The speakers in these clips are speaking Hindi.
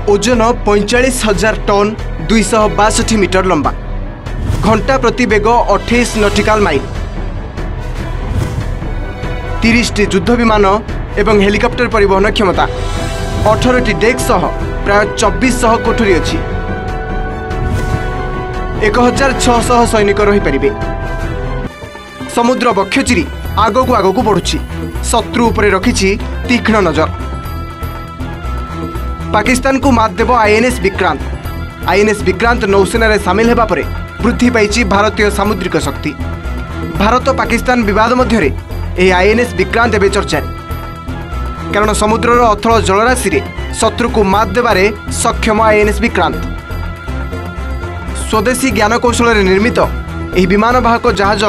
ओजन 45,000 टन 262 मीटर लंबा, घंटा प्रति बेग 28 नॉटिकल माइल, 30 टी युद्ध विमान एवं हेलिकॉप्टर परिवहन क्षमता, 18 टी डेक सह प्राय 2400 कोठरी अछि। 1600 सैनिक रही परिबे। समुद्र वक्ष चिरी आगकू आगकू बढ़ुछि, शत्रु उपरे रखिछि तीक्ष्ण नजर। पाकिस्तान को मात देव आईएनएस विक्रांत। आईएनएस विक्रांत नौसेना रे सामिल हेबा परे वृद्धि पाइछि भारतीय सामुद्रिक शक्ति। भारत पाकिस्तान विवाद मध्यरे एही आईएनएस विक्रांत एबे चर्चारे, कारण समुद्रर अथल जलराशि रे शत्रु को मात देबारे सक्षम आईएनएस विक्रांत। स्वदेशी ज्ञानकौशल निर्मित एही विमान वाहक जहाज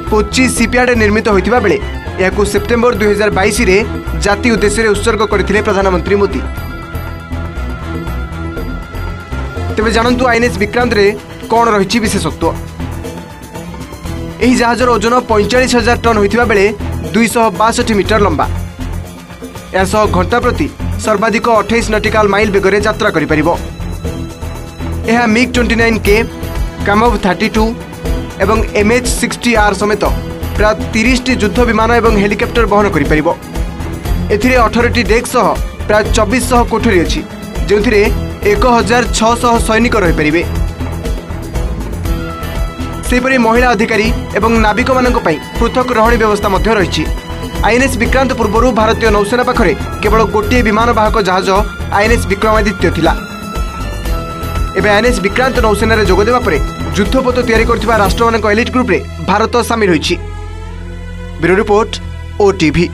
कोच्चि शिपयार्ड निर्मित होइतिबा बेले याकू सेप्टेम्बर 2022 रे जाति उद्देश्य उत्सर्ग करथिले प्रधानमंत्री मोदी। तेबे जानंतु आईएनएस विक्रांत रे कौन रही विशेषत्व। यही जहाजर ओजन 45,000 टन होइतिबा बेले 262 मीटर लंबा। यह घंटा प्रति सर्वाधिक 28 नॉटिकल माइल बेगरे यात्रा करि परिबो। यह MiG-29K, कामोव 32 एवं MH-60R समेत प्राय 30 टी युद्ध विमान एवं हेलिकॉप्टर बहन करि परिबो। एथिरे 18 टी डेक सह प्राय 2400 कोठरी अछि, जेउथिरे 1600 सैनिक रही परिबे। सेपरि महिला अधिकारी एवं नाविक मानक पई पृथक रहणी व्यवस्था मध्य रही। आईएनएस विक्रांत पूर्व भारतीय नौसेना पाखरे केवल गोटे विमान वाहक जहाज आईएनएस विक्रमादित्य थिला। एबे आईएनएस विक्रांत नौसेना रे जोग देबा परे युद्धपोत तैयारी करथिबा राष्ट्रमानक एलिट ग्रुप रे भारत सामिल होईछि। Bureau report, OTV।